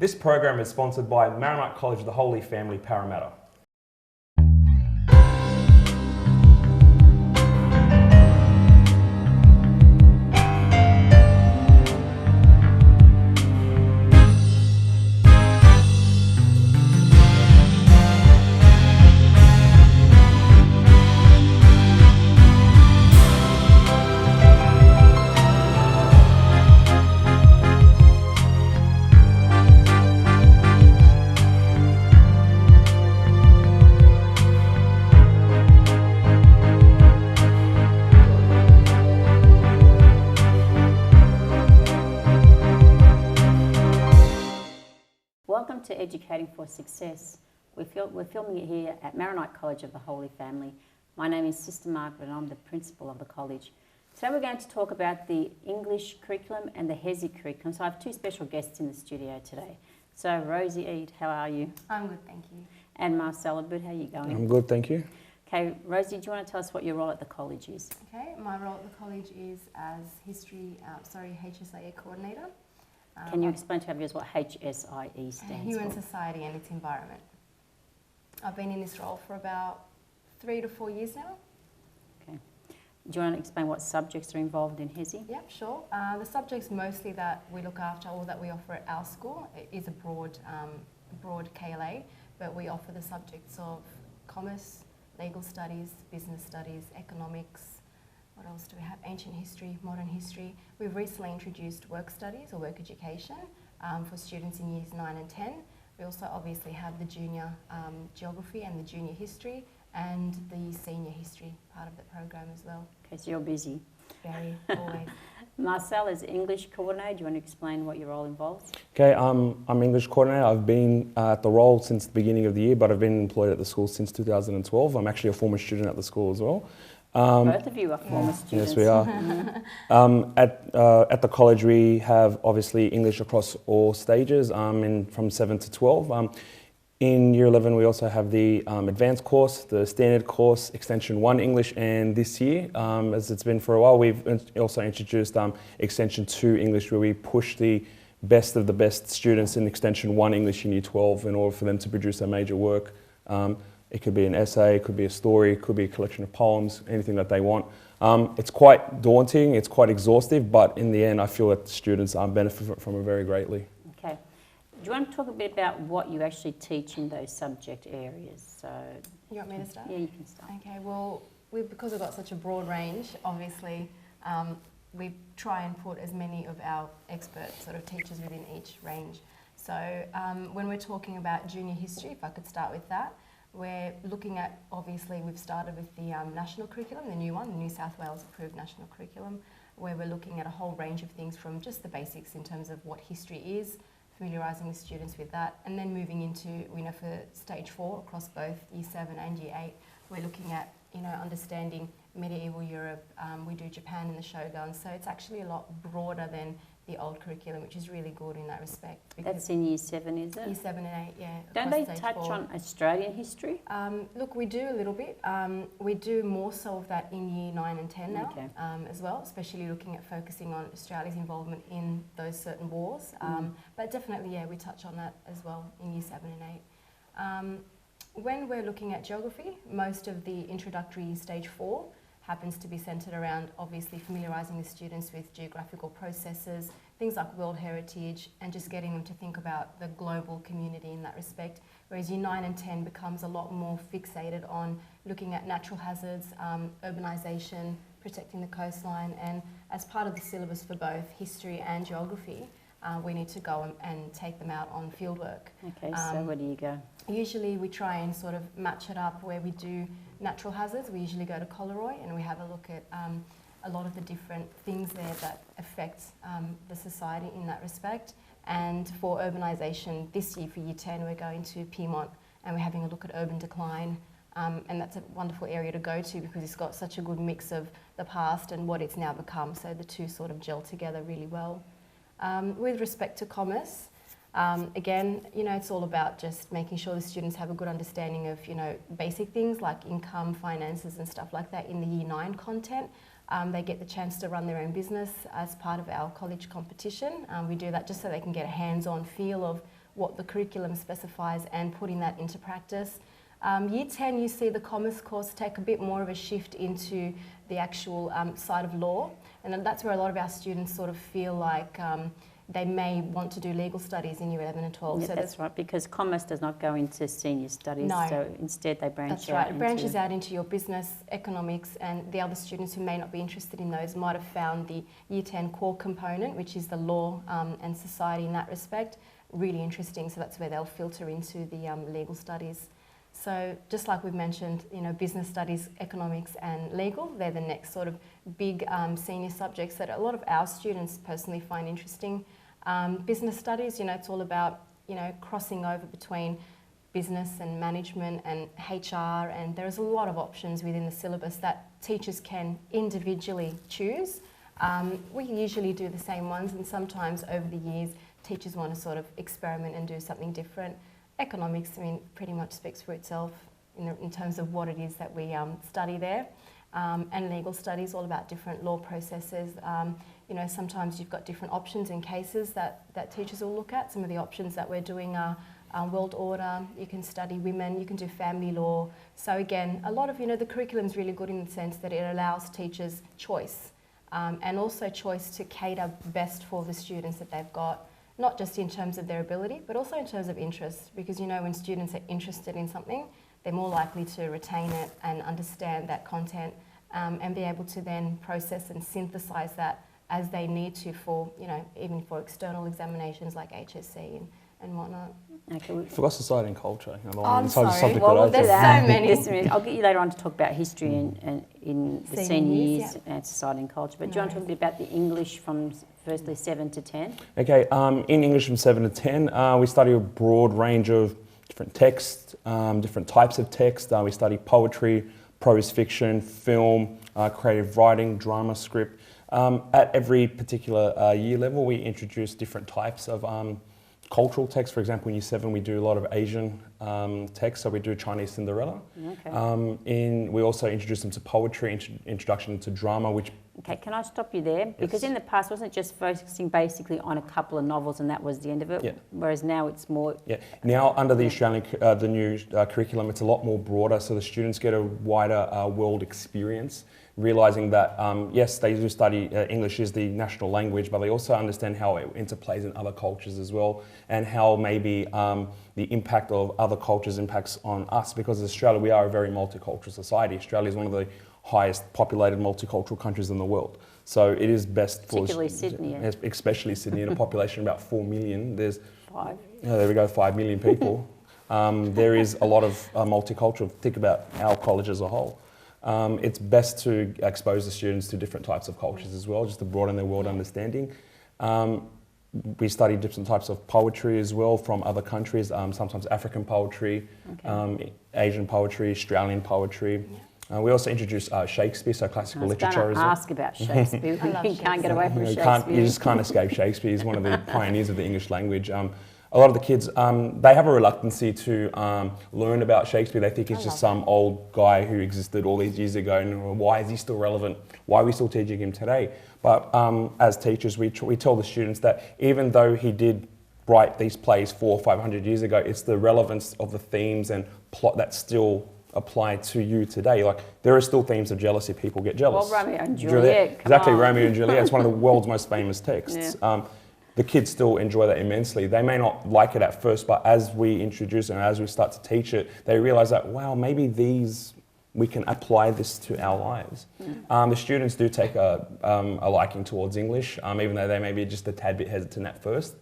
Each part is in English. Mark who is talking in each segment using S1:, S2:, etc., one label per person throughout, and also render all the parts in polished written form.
S1: This program is sponsored by Margaret College of the Holy Family, Parramatta.
S2: Welcome to Educating for Success. We're filming it here at Margaret College of the Holy Family. My name is Sister Margaret and I'm the principal of the college. Today we're going to talk about the English curriculum and the HSIE curriculum. So I have two special guests in the studio today. So Rosey, how are you?
S3: I'm good, thank you.
S2: And Marcel, Abboud, how are you going?
S1: I'm good, thank you.
S2: Okay, Rosey, do you want to tell us what your role at the college is?
S3: Okay, my role at the college is as HSIE coordinator.
S2: Can you explain to our viewers what HSIE stands
S3: Human
S2: for?
S3: Society and its Environment. I've been in this role for about 3 to 4 years now.
S2: Okay. Do you want to explain what subjects are involved in HSIE?
S3: Yep, sure. The subjects mostly that we look after or that we offer at our school is a broad KLA, but we offer the subjects of commerce, legal studies, business studies, economics. What else do we have? Ancient history, modern history. We've recently introduced work studies or work education for students in years 9 and 10. We also obviously have the junior geography and the junior history and the senior history part of the program as well.
S2: Okay, so you're busy.
S3: Very, always.
S2: Marcel is English coordinator. Do you want to explain what your role involves?
S1: Okay, I'm English coordinator. I've been at the role since the beginning of the year, but I've been employed at the school since 2012. I'm actually a former student at the school as well.
S2: Both of you are former students.
S1: Yes, we are. At the college, we have obviously English across all stages, from 7 to 12. In Year 11, we also have the advanced course, the standard course, Extension 1 English, and this year, as it's been for a while, we've also introduced Extension 2 English, where we push the best of the best students in Extension 1 English in Year 12 in order for them to produce their major work. It could be an essay, it could be a story, it could be a collection of poems, anything that they want. It's quite daunting, it's quite exhaustive, but in the end I feel that the students benefit from it very greatly.
S2: Okay. Do you want to talk a bit about what you actually teach in those subject areas? So,
S3: You want me to start?
S2: Yeah, you can start.
S3: Okay, well, because we've got such a broad range, obviously, we try and put as many of our expert sort of teachers within each range. So when we're talking about junior history, if I could start with that, we're looking at, obviously, we've started with the national curriculum, the new one, the New South Wales approved national curriculum, where we're looking at a whole range of things from just the basics in terms of what history is, familiarising the students with that, and then moving into, for stage 4 across both Year 7 and Year 8, we're looking at, understanding medieval Europe, we do Japan and the Shoguns, so it's actually a lot broader than the old curriculum, which is really good in that respect.
S2: That's in Year 7, is it?
S3: Year 7 and 8, yeah.
S2: Don't they touch on Australian history?
S3: Look, we do a little bit. We do more so of that in Year 9 and 10 now,
S2: Okay.
S3: as well, especially looking at focusing on Australia's involvement in those certain wars. But definitely, yeah, we touch on that as well in Year 7 and 8. When we're looking at geography, most of the introductory stage 4 happens to be centred around obviously familiarising the students with geographical processes, things like world heritage, and just getting them to think about the global community in that respect. Whereas Year 9 and 10 becomes a lot more fixated on looking at natural hazards, urbanisation, protecting the coastline, and as part of the syllabus for both history and geography, we need to go and take them out on fieldwork.
S2: Okay, so where do you go?
S3: Usually we try and sort of match it up where we do natural hazards. We usually go to Coleroy and we have a look at a lot of the different things there that affect the society in that respect. And for urbanisation, this year for Year 10, we're going to Piedmont and we're having a look at urban decline. And that's a wonderful area to go to because it's got such a good mix of the past and what it's now become. So the two sort of gel together really well. With respect to commerce, again, it's all about just making sure the students have a good understanding of, basic things like income, finances and stuff like that in the Year 9 content. They get the chance to run their own business as part of our college competition. We do that just so they can get a hands-on feel of what the curriculum specifies and putting that into practice. Year 10, you see the commerce course take a bit more of a shift into the actual side of law, and then that's where a lot of our students sort of feel like they may want to do legal studies in year 11 and 12.
S2: Yeah, so that's right, because commerce does not go into senior studies,
S3: no,
S2: so instead they branch
S3: that's
S2: out.
S3: right. It branches out into your business, economics, and the other students who may not be interested in those might have found the year 10 core component, which is the law and society in that respect, really interesting. So that's where they'll filter into the legal studies. So just like we've mentioned, you know, business studies, economics and legal, they're the next sort of big senior subjects that a lot of our students personally find interesting. Business studies, you know, it's all about, you know, crossing over between business and management and HR, and there's a lot of options within the syllabus that teachers can individually choose. We usually do the same ones, and sometimes over the years teachers want to sort of experiment and do something different. Economics, I mean, pretty much speaks for itself in terms of what it is that we study there. And legal studies, all about different law processes. You know, sometimes you've got different options in cases that teachers will look at. Some of the options that we're doing are world order, you can study women, you can do family law. So again, a lot of, you know, the curriculum's really good in the sense that it allows teachers choice, and also choice to cater best for the students that they've got. Not just in terms of their ability, but also in terms of interest. Because, you know, when students are interested in something, they're more likely to retain it and understand that content, and be able to then process and synthesize that as they need to for, you know, even for external examinations like HSIE and whatnot.
S2: Okay,
S1: Forgot society and culture. You know,
S3: I'm sorry.
S1: subject
S2: well,
S1: that I
S2: there's
S1: took.
S3: so many.
S2: Yes, I'll get you later on to talk about history and in the senior years
S3: yeah.
S2: and society and culture. But do you want to talk a bit about the English from firstly 7 to 10?
S1: Okay, in English from 7 to 10, we study a broad range of different texts, different types of text. We study poetry, prose fiction, film, creative writing, drama, script. At every particular year level, we introduce different types of cultural text. For example, in year 7, we do a lot of Asian text, so we do Chinese Cinderella.
S2: Okay.
S1: We also introduce them to poetry, introduction to drama, which...
S2: Okay, can I stop you there? Because in the past, wasn't it just focusing basically on a couple of novels and that was the end of it?
S1: Yeah.
S2: Whereas now it's more...
S1: Yeah. Now, under the Australian, the new curriculum, it's a lot more broader, so the students get a wider world experience, realising that, yes, they do study English is the national language, but they also understand how it interplays in other cultures as well, and how maybe the impact of other cultures impacts on us, because as Australia, we are a very multicultural society. Australia is one of the highest populated multicultural countries in the world. So it is best for...
S2: Particularly Sydney. Yeah.
S1: Especially Sydney, in a population of about 4 million. There's...
S2: 5.
S1: There we go, 5 million people. There is a lot of multicultural. Think about our college as a whole. It's best to expose the students to different types of cultures as well, just to broaden their world understanding. We study different types of poetry as well from other countries, sometimes African poetry, Asian poetry, Australian poetry. We also introduce Shakespeare, so classical literature as well.
S2: I was going to ask about Shakespeare. You can't get away from Shakespeare.
S1: You just can't escape Shakespeare. He's one of the pioneers of the English language. A lot of the kids, they have a reluctancy to learn about Shakespeare. They think he's just some old guy who existed all these years ago, and why is he still relevant? Why are we still teaching him today? But as teachers, we tell the students that even though he did write these plays 400 or 500 years ago, it's the relevance of the themes and plot that still apply to you today. Like, there are still themes of jealousy. People get jealous.
S2: Well, Romeo and Juliet.
S1: Exactly, Romeo and Juliet. It's one of the world's most famous texts.
S2: Yeah.
S1: The kids still enjoy that immensely. They may not like it at first, but as we introduce it and as we start to teach it, they realise that, wow, maybe we can apply this to our lives. The students do take a liking towards English, even though they may be just a tad bit hesitant at first.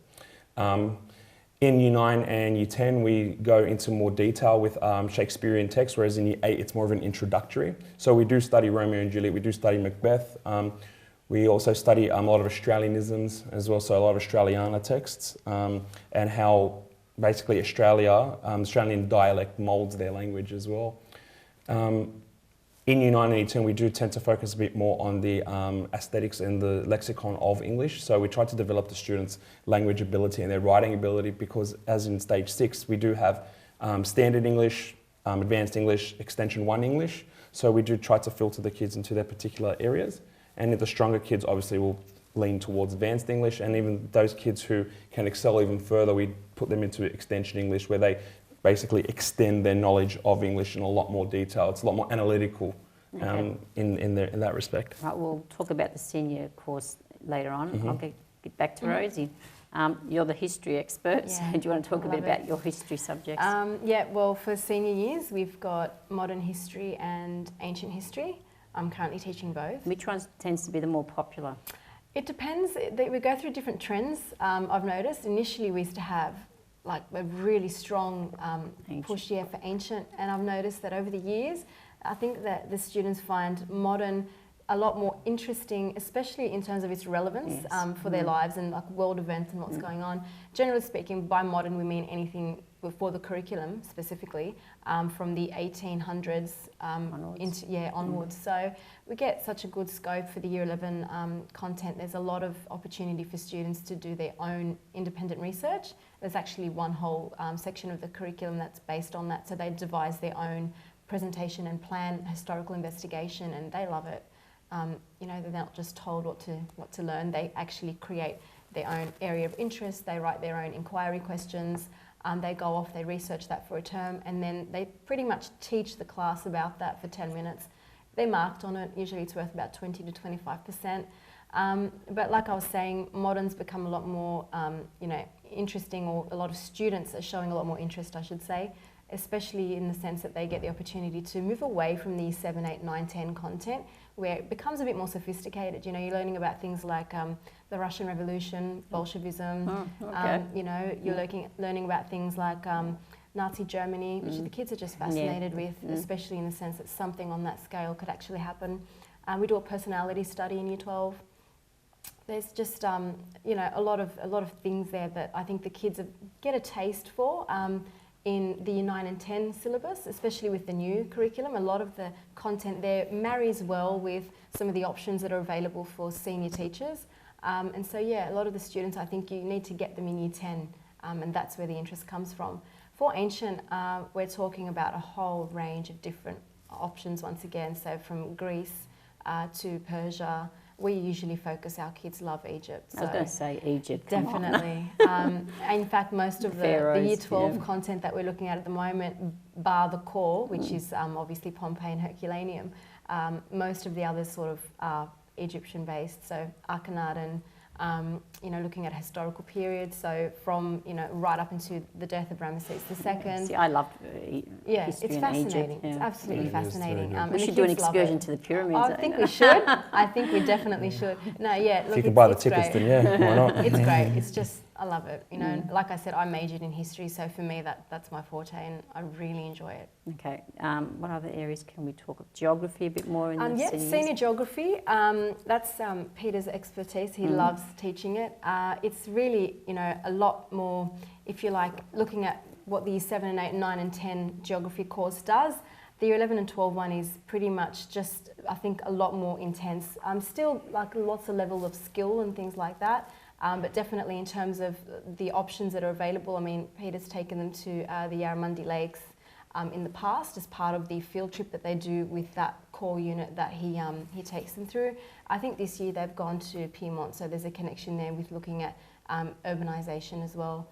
S1: In Year 9 and Year 10, we go into more detail with Shakespearean text, whereas in Year 8, it's more of an introductory. So we do study Romeo and Juliet, we do study Macbeth. We also study a lot of Australianisms as well, so a lot of Australiana texts, and how basically Australian dialect moulds their language as well. In Year 9 and Year 10, we do tend to focus a bit more on the aesthetics and the lexicon of English. So we try to develop the students' language ability and their writing ability, because as in Stage 6, we do have Standard English, Advanced English, Extension 1 English. So we do try to filter the kids into their particular areas. And the stronger kids obviously will lean towards Advanced English, and even those kids who can excel even further, we put them into Extension English, where they basically extend their knowledge of English in a lot more detail. It's a lot more analytical in that respect.
S2: Right, we'll talk about the senior course later on. I'll get back to Rosey. You're the history expert, so do you want to talk a bit about your history subjects?
S3: Yeah, well, for senior years, we've got modern history and ancient history. I'm currently teaching both.
S2: Which one tends to be the more popular?
S3: It depends. We go through different trends. I've noticed initially we used to have like a really strong push for ancient, and I've noticed that over the years, I think that the students find modern a lot more interesting, especially in terms of its relevance for their lives and like world events and what's going on. Generally speaking, by modern we mean anything before the curriculum specifically, from the 1800s onwards. So we get such a good scope for the Year 11 content. There's a lot of opportunity for students to do their own independent research. There's actually one whole section of the curriculum that's based on that, so they devise their own presentation and plan historical investigation, and they love it. You know, they're not just told what to learn. They actually create their own area of interest. They write their own inquiry questions. They go off, they research that for a term, and then they pretty much teach the class about that for 10 minutes. They're marked on it. Usually it's worth about 20 to 25%. But like I was saying, modern's become a lot more, you know, interesting, or a lot of students are showing a lot more interest, I should say, especially in the sense that they get the opportunity to move away from the 7, 8, 9, 10 content, where it becomes a bit more sophisticated. You know, you're learning about things like the Russian Revolution, Bolshevism. You know, you're learning about things like Nazi Germany, which the kids are just fascinated with, especially in the sense that something on that scale could actually happen. We do a personality study in Year 12. There's just you know, a lot of things there that I think the kids get a taste for. In the Year 9 and 10 syllabus, especially with the new curriculum, a lot of the content there marries well with some of the options that are available for senior teachers. And so, yeah, a lot of the students, I think you need to get them in Year 10, and that's where the interest comes from. For ancient, we're talking about a whole range of different options once again, so from Greece to Persia. We usually focus, our kids love Egypt. So
S2: I was going to say Egypt.
S3: Definitely. In fact, most of the Year 12 content that we're looking at the moment, bar the core, which is obviously Pompeii and Herculaneum, most of the others sort of are Egyptian-based, so Akhenaten, you know, looking at historical periods, so from, you know, right up into the death of Ramesses II.
S2: See, I love
S3: history it's fascinating.
S2: Egypt,
S3: It's absolutely fascinating.
S2: We should do an excursion to the pyramids.
S3: I think we should. I think we definitely should. No, yeah. Look,
S1: if you can buy the tickets, then yeah, why not?
S3: It's great. It's just, I love it. You know, like I said, I majored in history, so for me that's my forte, and I really enjoy it.
S2: Okay. What other areas can we talk of? Geography a bit more in the
S3: senior geography. That's Peter's expertise. He loves teaching it. It's really, you know, a lot more, if you like, looking at what the Year 7 and 8, 9 and 10 geography course does. The Year 11 and 12 one is pretty much just, I think, a lot more intense. Still like lots of level of skill and things like that. But definitely in terms of the options that are available, I mean, Peter's taken them to the Yarramundi Lakes in the past as part of the field trip that they do with that core unit that he takes them through. I think this year they've gone to Piedmont, so there's a connection there with looking at urbanisation as well.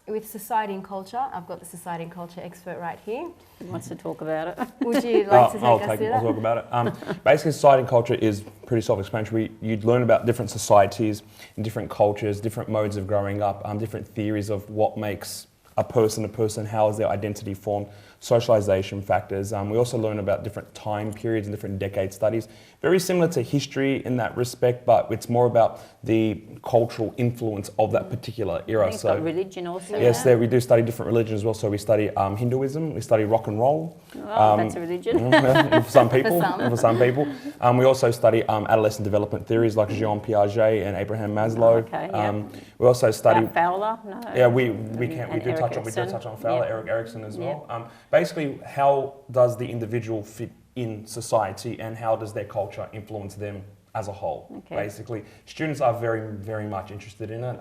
S3: With society and culture, I've got the society and culture expert right here.
S2: Who wants to talk about it?
S3: Would you like to take us through that?
S1: I'll talk about it. Basically, society and culture is pretty self-explanatory. You'd learn about different societies and different cultures, different modes of growing up, different theories of what makes a person, how is their identity formed, socialisation factors. We also learn about different time periods and different decade studies. Very similar to history in that respect, but it's more about the cultural influence of that particular era.
S2: I think so, religion also.
S1: Yes, we do study different religions as well. So we study Hinduism, we study rock and roll.
S2: Oh, that's a religion.
S1: For some people. For some people. We also study adolescent development theories like Jean Piaget and Abraham Maslow. We also study
S2: Fowler. No.
S1: Yeah, we do touch on Fowler, Eric Erikson as well. Basically, how does the individual fit in society, and how does their culture influence them as a whole? Basically, students are very, very much interested in it.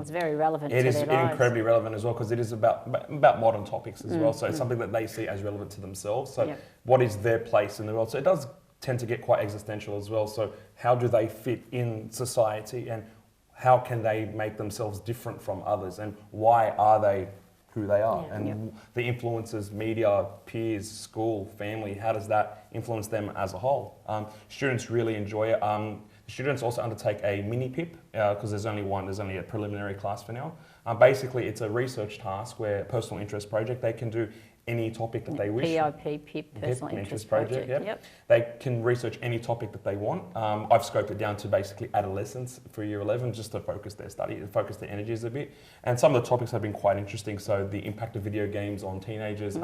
S2: It's very relevant.
S1: It is incredibly relevant as well, because it is about modern topics as well. So it's something that they see as relevant to themselves. So what is their place in the world? So it does tend to get quite existential as well. So how do they fit in society, and how can they make themselves different from others, and why are they who they are, and the influences, media, peers, school, family, how does that influence them as a whole? Students really enjoy it. Students also undertake a mini PIP because there's only a preliminary class for now. Basically, it's a research task where personal interest project, they can do any topic that they wish.
S2: PIP, personal interest project.
S1: Yep. They can research any topic that they want. I've scoped it down to basically adolescence for year 11 just to focus their study, focus their energies a bit. And some of the topics have been quite interesting. So the impact of video games on teenagers,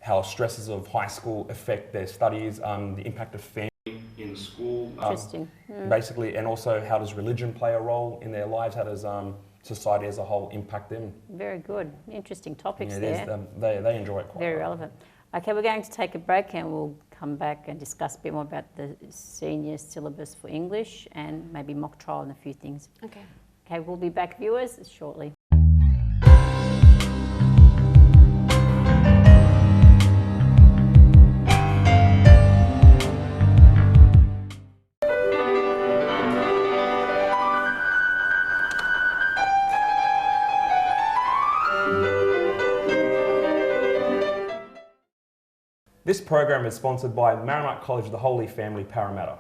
S1: how stresses of high school affect their studies, the impact of family in school.
S2: Interesting.
S1: Basically, and also how does religion play a role in their lives? How does society as a whole impact them?
S2: Very good. Interesting topics
S1: there. They enjoy it quite
S2: Very relevant. Okay, we're going to take a break and we'll come back and discuss a bit more about the senior syllabus for English and maybe mock trial and a few things. Okay, we'll be back, viewers, shortly.
S1: This program is sponsored by Maronite College of the Holy Family, Parramatta.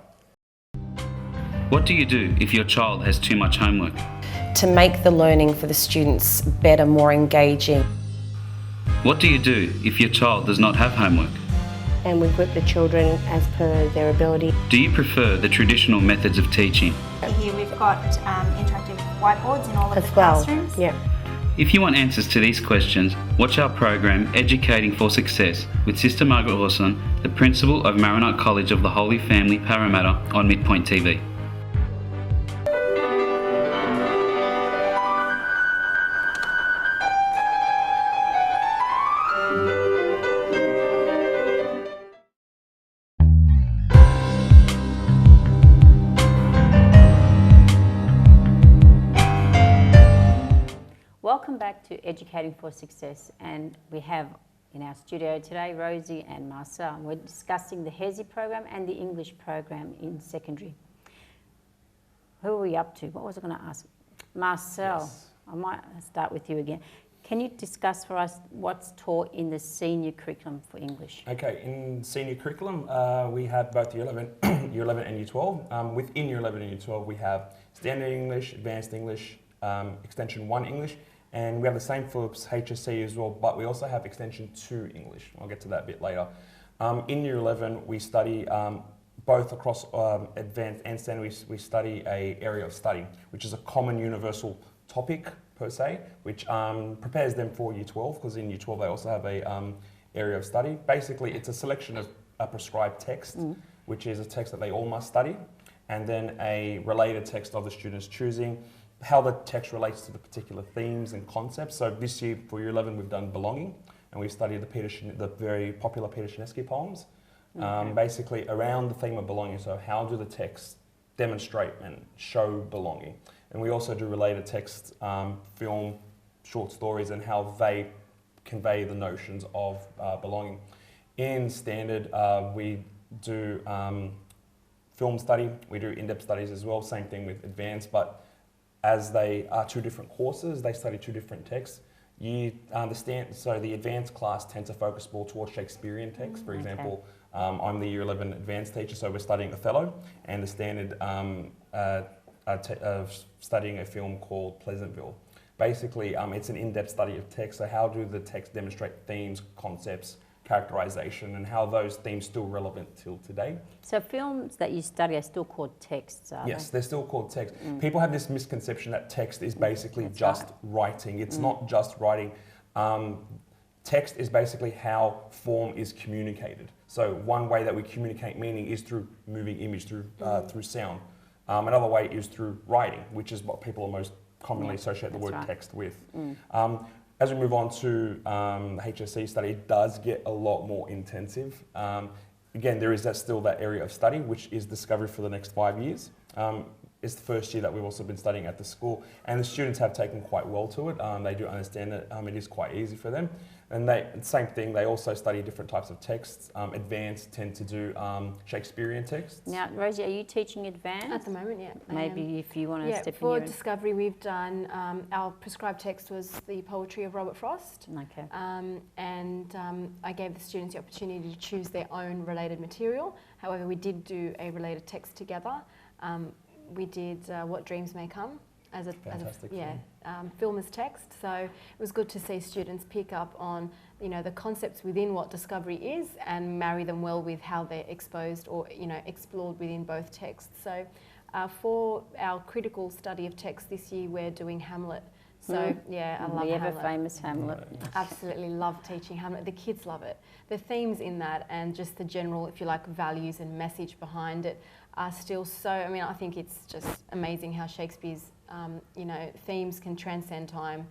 S4: What do you do if your child has too much homework?
S5: To make the learning for the students better, more engaging.
S4: What do you do if your child does not have homework?
S6: And we group the children as per their ability.
S4: Do you prefer the traditional methods of teaching?
S7: Here we've got interactive whiteboards in all of the classrooms.
S6: Yeah.
S4: If you want answers to these questions, watch our program Educating for Success with Sister Margaret, the Principal of Maronite College of the Holy Family, Parramatta on Midpoint TV.
S2: Welcome back to Educating for Success, and we have in our studio today Rosey and Marcel. We're discussing the HSIE program and the English program in secondary. Who are we up to? What was I going to ask? Marcel, yes. I might start with you again. Can you discuss for us what's taught in the senior curriculum for English?
S1: Okay, in senior curriculum, we have both Year 11, Year 11 and Year 12. Within Year 11 and Year 12, we have Standard English, Advanced English, Extension 1 English, and we have the same for HSIE as well, but we also have Extension 2 English. I'll get to that a bit later. In Year 11, we study both across Advanced and Standard, we study an area of study, which is a common universal topic per se, which prepares them for Year 12, because in Year 12 they also have a area of study. Basically, it's a selection of a prescribed text, which is a text that they all must study, and then a related text of the students choosing, how the text relates to the particular themes and concepts. So this year for Year 11 we've done belonging, and we've studied the very popular Peter Shinesky poems, basically around the theme of belonging. So how do the texts demonstrate and show belonging? And we also do related texts, film, short stories, and how they convey the notions of belonging. In Standard, we do film study, we do in-depth studies as well, same thing with Advanced, but as they are two different courses, they study two different texts. You understand, so the Advanced class tends to focus more towards Shakespearean texts. For example, I'm the Year 11 Advanced teacher, so we're studying Othello, and the Standard studying a film called Pleasantville. Basically, it's an in-depth study of text, so how do the texts demonstrate themes, concepts, characterization, and how those themes still relevant till today.
S2: So films that you study are still called texts, are
S1: Yes, they're still called text. People have this misconception that text is basically just writing. It's not just writing. Text is basically how form is communicated. So one way that we communicate meaning is through moving image, through sound. Another way is through writing, which is what people are most commonly associate the word text with. As we move on to the HSIE study, it does get a lot more intensive. Again, there is still that area of study, which is discovery for the next 5 years. it's the first year that we've also been studying at the school, and the students have taken quite well to it. They do understand it. It is quite easy for them. And same thing, they also study different types of texts. Advanced tend to do Shakespearean texts.
S2: Now, Rosey, are you teaching advanced?
S3: At the moment, yeah.
S2: Maybe if you want to step in
S3: for
S2: here.
S3: Discovery, we've done, our prescribed text was the poetry of Robert Frost.
S2: Okay.
S3: I gave the students the opportunity to choose their own related material. However, we did do a related text together. We did What Dreams May Come as a film as text. So it was good to see students pick up on, you know, the concepts within what Discovery is and marry them well with how they're exposed or, you know, explored within both texts. So for our critical study of text this year, we're doing Hamlet. So yeah, I love
S2: the
S3: Hamlet.
S2: ever famous Hamlet.
S3: Absolutely love teaching Hamlet. The kids love it. The themes in that and just the general, if you like, values and message behind it are still so, I mean, I think it's just amazing how Shakespeare's, you know, themes can transcend time.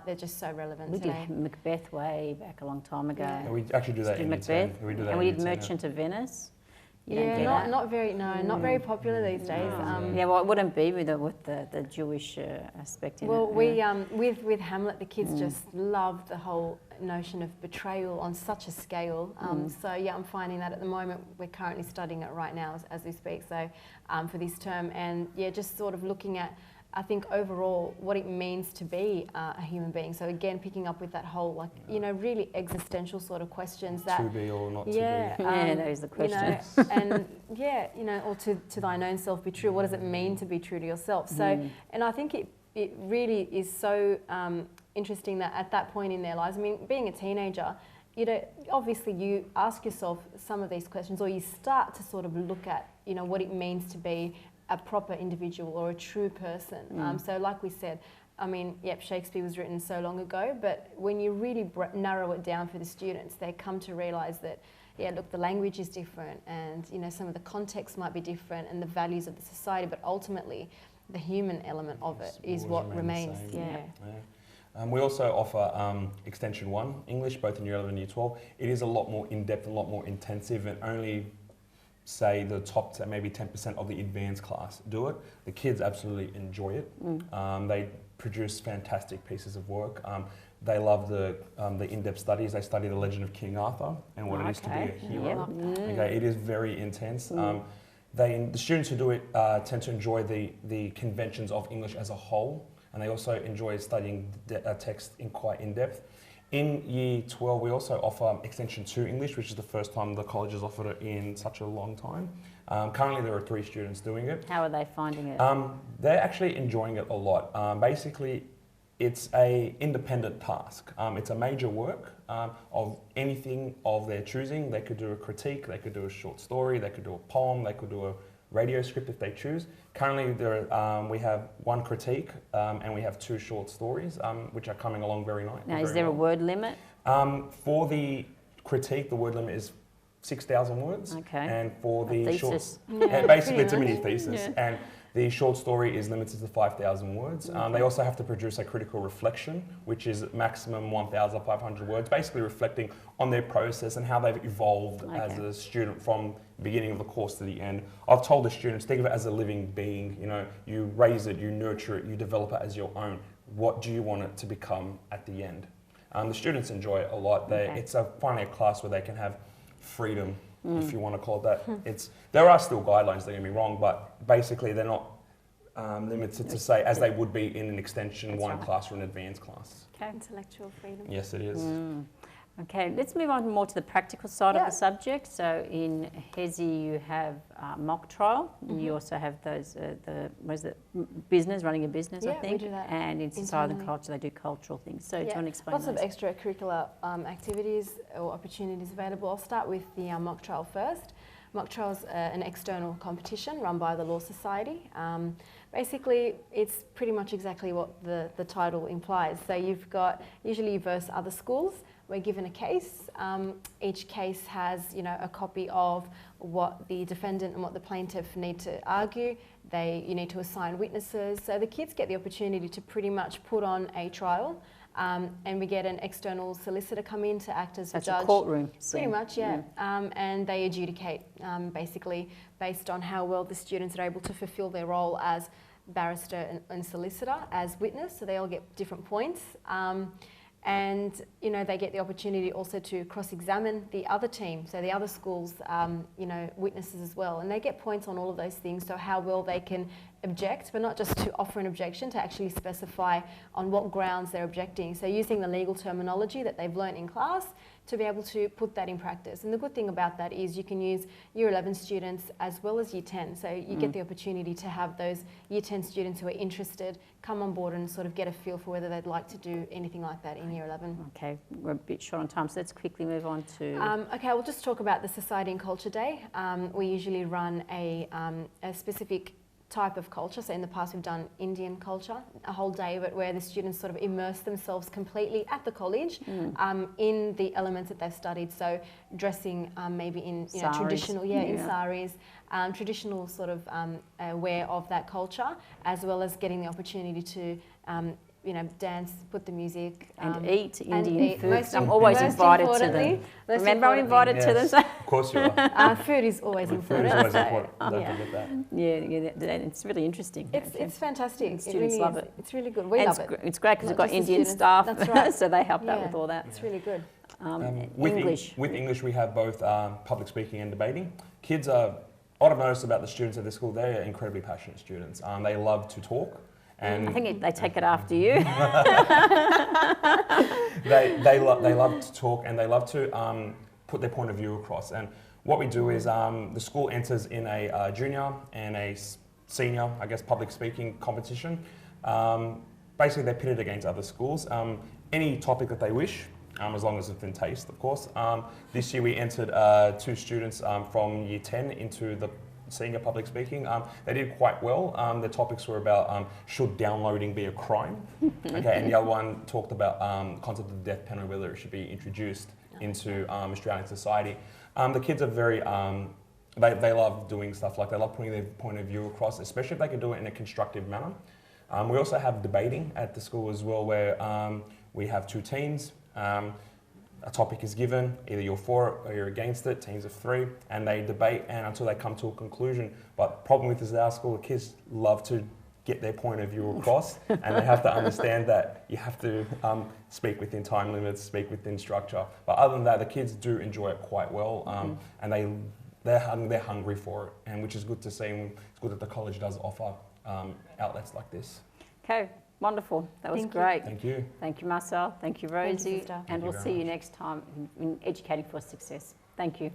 S3: They're just so relevant
S2: We
S3: today.
S2: did Macbeth way back a long time ago.
S3: Yeah.
S1: Yeah, we actually do that in
S2: Macbeth,
S1: Year 10. We do that
S2: and we
S1: in
S2: did
S1: Year 10,
S2: Merchant of Venice. You don't do
S3: Yeah,
S2: that?
S3: not very popular these days.
S2: Yeah, well, it wouldn't be with the Jewish aspect in
S3: Well,
S2: it.
S3: with Hamlet, the kids just love the whole notion of betrayal on such a scale. So yeah, I'm finding that at the moment. We're currently studying it right now as we speak. So for this term, and yeah, just sort of looking at, I think overall what it means to be a human being. So again, picking up with that whole, like, you know, really existential sort of questions that
S1: To be or not to
S2: yeah, those are the questions.
S3: You know, and yeah, you know, or to thine own self be true. What does it mean to be true to yourself? So, and I think it really is so interesting that at that point in their lives, I mean, being a teenager, you know, obviously you ask yourself some of these questions, or you start to sort of look at, you know, what it means to be a proper individual or a true person. So like we said, I mean, yep, Shakespeare was written so long ago, but when you really narrow it down for the students, they come to realise that, yeah, look, the language is different and, you know, some of the context might be different and the values of the society, but ultimately the human element of it is what remains. Yeah.
S1: We also offer Extension 1 English, both in Year 11 and Year 12. It is a lot more in-depth, a lot more intensive, and only say the top maybe 10% of the advanced class do it. The kids absolutely enjoy it. They produce fantastic pieces of work. They love the in-depth studies. They study the legend of King Arthur and what it is to be a hero. Okay, it is very intense. The students who do it tend to enjoy the conventions of English as a whole, and they also enjoy studying text in quite in-depth. In Year 12, we also offer Extension 2 English, which is the first time the college has offered it in such a long time. Currently, there are 3 students doing it.
S2: How are they finding it?
S1: They're actually enjoying it a lot. Basically, it's an independent task. It's a major work of anything of their choosing. They could do a critique, they could do a short story, they could do a poem, they could do a radio script if they choose. Currently, we have 1 critique and we have 2 short stories, which are coming along very nicely.
S2: Now, is there a word limit?
S1: For the critique, the word limit is 6,000 words.
S2: Okay.
S1: And for the
S2: thesis.
S1: basically it's a mini thesis. Yeah. And the short story is limited to 5,000 words. They also have to produce a critical reflection, which is maximum 1,500 words, basically reflecting on their process and how they've evolved as a student from the beginning of the course to the end. I've told the students, think of it as a living being. You know, you raise it, you nurture it, you develop it as your own. What do you want it to become at the end? The students enjoy it a lot. It's finally a class where they can have freedom, if you want to call it that. There are still guidelines, don't get me wrong, but basically they're not limited to say as they would be in an Extension 1 class or an advanced class.
S2: Okay.
S3: Intellectual freedom.
S1: Yes, it is.
S2: Okay, let's move on more to the practical side of the subject. So in HSIE you have mock trial. You also have those, business, running a business, I think.
S3: We do that
S2: and in society and culture they do cultural things. So do you want to explain
S3: lots
S2: those?
S3: of extracurricular activities or opportunities available. I'll start with the mock trial first. Mock trial is an external competition run by the Law Society. Basically, it's pretty much exactly what the title implies. So you've got, usually you verse other schools. We're given a case. Each case has, you know, a copy of what the defendant and what the plaintiff need to argue. You need to assign witnesses. So the kids get the opportunity to pretty much put on a trial and we get an external solicitor come in to act as a
S2: That's
S3: judge.
S2: a courtroom.
S3: Pretty much, yeah. And they adjudicate basically based on how well the students are able to fulfil their role as barrister and solicitor as witness, so they all get different points. And you know, they get the opportunity also to cross-examine the other team, so the other schools, you know, witnesses as well, and they get points on all of those things, so how well they can object, but not just to offer an objection, to actually specify on what grounds they're objecting. So using the legal terminology that they've learnt in class to be able to put that in practice. And the good thing about that is you can use Year 11 students as well as Year 10. So you get the opportunity to have those Year 10 students who are interested come on board and sort of get a feel for whether they'd like to do anything like that in Year 11.
S2: Okay, we're a bit short on time, so let's quickly move on to...
S3: Okay, we'll just talk about the Society and Culture Day. We usually run a specific type of culture. So in the past we've done Indian culture, a whole day, but where the students sort of immerse themselves completely at the college in the elements that they've studied. So dressing maybe in
S2: Saris.
S3: Traditional, in saris, traditional sort of wear of that culture, as well as getting the opportunity to you know, dance, put the music.
S2: and eat Indian
S3: eat.
S2: food.
S3: Most
S2: I'm always invited to
S3: importantly-
S2: them.
S3: most
S2: Remember, I'm invited to them.
S1: Of course you are.
S3: Food is always
S1: Food
S3: important.
S1: is always
S3: so,
S1: important. Don't
S3: yeah.
S1: forget that.
S2: Yeah, it's really interesting.
S3: It's fantastic.
S2: And
S3: It
S2: students
S3: really
S2: love
S3: is.
S2: it.
S3: It's really good. We
S2: And
S3: love
S2: it's,
S3: it.
S2: it's great because we've
S3: Not
S2: got
S3: just the
S2: Indian
S3: students.
S2: staff,
S3: That's right.
S2: so they help out
S3: Yeah.
S2: with all that.
S3: It's really good.
S1: With
S2: English.
S1: With English, we have both public speaking and debating. Kids are, what I've noticed about the students at this school, they are incredibly passionate students. They love to talk. And
S2: I think they take it after you.
S1: they love to talk, and they love to put their point of view across. And what we do is the school enters in a junior and a senior, I guess, public speaking competition. Basically, they're pitted against other schools. Any topic that they wish, as long as it's in taste, of course. This year we entered 2 students from Year 10 into the senior public speaking. They did quite well. The topics were about should downloading be a crime? Okay, and the other one talked about concept of the death penalty, whether it should be introduced into Australian society. The kids are very, they love doing stuff like, they love putting their point of view across, especially if they can do it in a constructive manner. We also have debating at the school as well, where we have 2 teams. A topic is given, either you're for it or you're against it, teams of 3, and they debate and until they come to a conclusion. But the problem with this at our school, the kids love to get their point of view across, and they have to understand that you have to speak within time limits, speak within structure. But other than that, the kids do enjoy it quite well, and they're hungry for it, and which is good to see. And it's good that the college does offer outlets like this.
S2: Okay, wonderful. That was
S3: Thank you.
S2: great.
S1: Thank you.
S2: Thank you, Marcel. Thank you,
S3: Thank you,
S2: Rosey.
S3: sister.
S2: And
S1: Thank you
S2: we'll
S1: very
S2: see you
S1: much.
S2: next time in Educating for Success. Thank you.